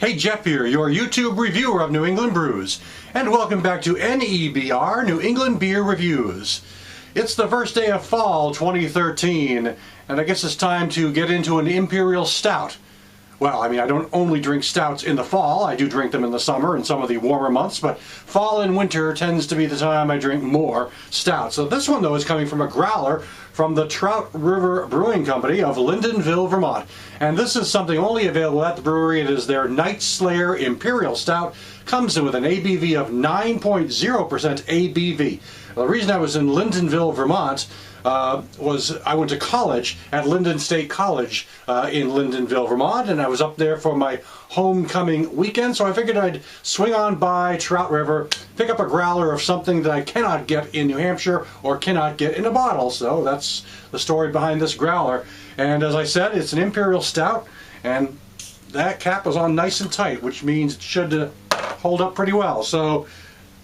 Hey, Jeff here, your YouTube reviewer of New England brews, and welcome back to NEBR, New England Beer Reviews. It's the first day of fall 2013, and I guess it's time to get into an Imperial Stout. Well, I mean, I don't only drink stouts in the fall, I do drink them in the summer and some of the warmer months, but fall and winter tends to be the time I drink more stouts. So this one, though, is coming from a growler from the Trout River Brewing Company of Lyndonville, Vermont. And this is something only available at the brewery. It is their Night Slayer Imperial Stout. Comes in with an ABV of 9.0% ABV. Well, the reason I was in Lyndonville, Vermont was I went to college at Lyndon State College in Lyndonville, Vermont, and I was up there for my homecoming weekend, so I figured I'd swing on by Trout River, pick up a growler of something that I cannot get in New Hampshire or cannot get in a bottle. So that's the story behind this growler. And as I said, it's an Imperial Stout, and that cap is on nice and tight, which means it should hold up pretty well. So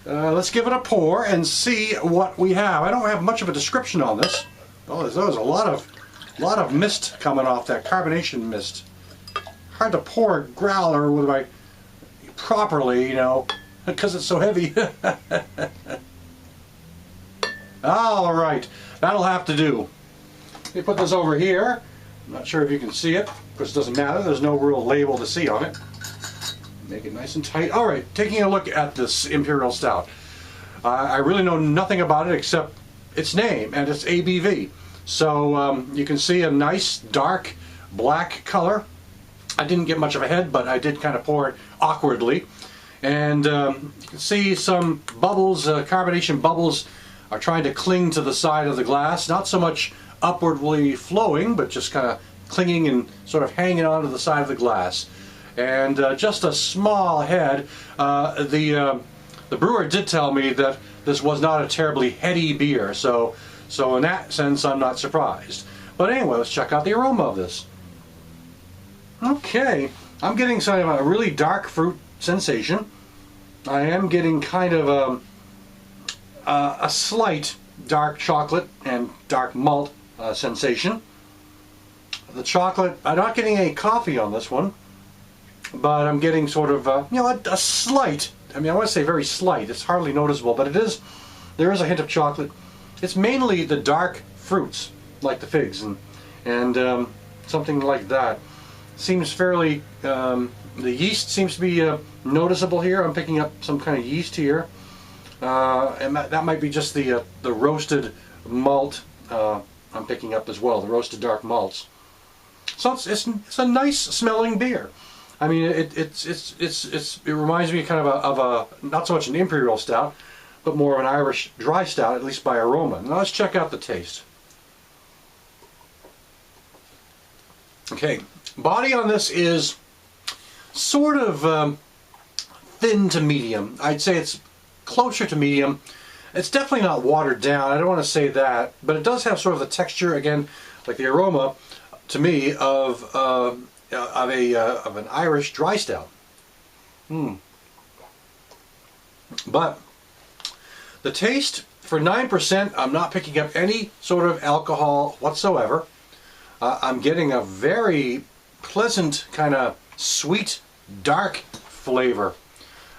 let's give it a pour and see what we have. I don't have much of a description on this. Oh, there's a lot of mist coming off, that carbonation mist. Hard to pour a growler with my properly, you know, because it's so heavy. All right, that'll have to do. Let me put this over here. I'm not sure if you can see it. Of course, it doesn't matter. There's no real label to see on it. Make it nice and tight. All right, taking a look at this Imperial Stout. I really know nothing about it except its name and its ABV. So you can see a nice dark black color. I didn't get much of a head, but I did kind of pour it awkwardly. And you can see some bubbles, carbonation bubbles are trying to cling to the side of the glass. Not so much upwardly flowing, but just kind of clinging and sort of hanging onto the side of the glass. And just a small head. The brewer did tell me that this was not a terribly heady beer, so in that sense I'm not surprised. But anyway, let's check out the aroma of this. Okay, I'm getting sort of a really dark fruit sensation. I am getting kind of a slight dark chocolate and dark malt sensation. The chocolate, I'm not getting any coffee on this one, but I'm getting sort of you know, a slight, I mean, I want to say very slight, it's hardly noticeable, but there is a hint of chocolate. It's mainly the dark fruits, like the figs and something like that. Seems fairly, the yeast seems to be noticeable here. I'm picking up some kind of yeast here, and that might be just the roasted malt I'm picking up as well, the roasted dark malts. So it's a nice smelling beer. I mean, it reminds me kind of a not so much an Imperial Stout, but more of an Irish dry stout, at least by aroma. Now let's check out the taste. Okay, body on this is sort of thin to medium. I'd say it's closer to medium. It's definitely not watered down. I don't want to say that, but it does have sort of the texture, again, like the aroma to me of an Irish dry stout. But the taste, for 9%, I'm not picking up any sort of alcohol whatsoever. I'm getting a very pleasant kind of sweet, dark flavor.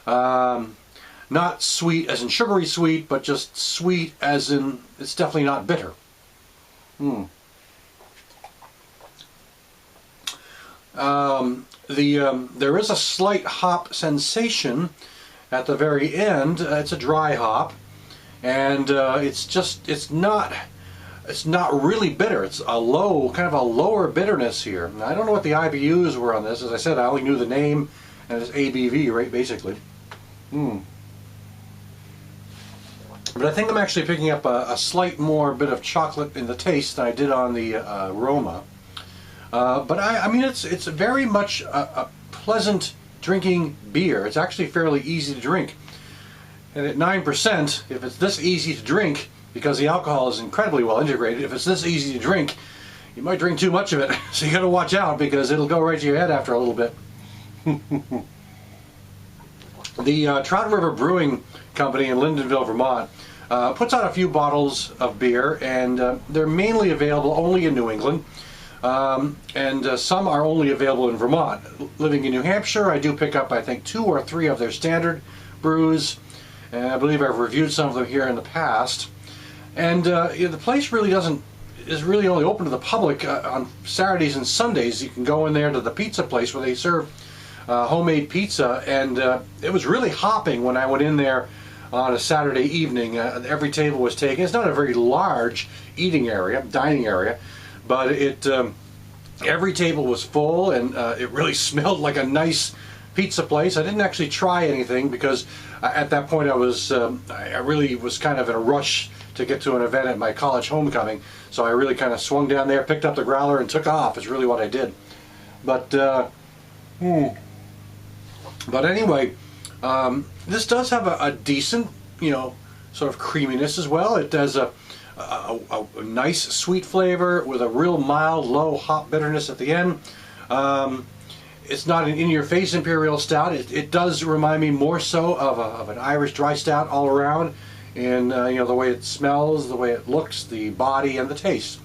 Not sweet as in sugary sweet, but just sweet as in it's definitely not bitter. There is a slight hop sensation at the very end. It's a dry hop, and it's not really bitter. It's a low, kind of a lower bitterness here. Now, I don't know what the IBUs were on this. As I said, I only knew the name and its ABV, right, basically. But I think I'm actually picking up a slight more bit of chocolate in the taste than I did on the aroma. But I mean, it's very much a pleasant drinking beer. It's actually fairly easy to drink. And at 9%, if it's this easy to drink, because the alcohol is incredibly well integrated, if it's this easy to drink, you might drink too much of it. So you got to watch out, because it'll go right to your head after a little bit. The Trout River Brewing Company in Lyndonville, Vermont puts out a few bottles of beer, and they're mainly available only in New England. and some are only available in Vermont. Living in New Hampshire, I do pick up, I think, 2 or 3 of their standard brews, and I believe I've reviewed some of them here in the past. And the place really is really only open to the public on Saturdays and Sundays. You can go in there to the pizza place where they serve homemade pizza, and it was really hopping when I went in there on a Saturday evening. Every table was taken. It's not a very large dining area, but every table was full, and it really smelled like a nice pizza place. I didn't actually try anything because at that point I really was kind of in a rush to get to an event at my college homecoming, so I really kind of swung down there, picked up the growler, and took off. Is really what I did. But anyway, this does have a decent, sort of creaminess as well. It does a nice sweet flavor with a real mild, low hop bitterness at the end. It's not an in-your-face Imperial Stout. It does remind me more so of an Irish dry stout all around, in the way it smells, the way it looks, the body, and the taste.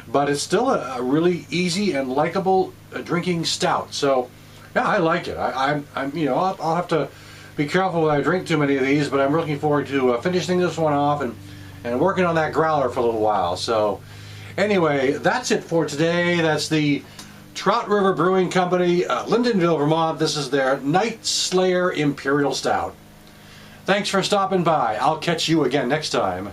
But it's still a really easy and likable drinking stout. So yeah, I like it. I'll have to be careful when I drink too many of these, but I'm looking forward to finishing this one off and working on that growler for a little while. So anyway, that's it for today. That's the Trout River Brewing Company, Lyndonville, Vermont. This is their Night Slayer Imperial Stout. Thanks for stopping by. I'll catch you again next time.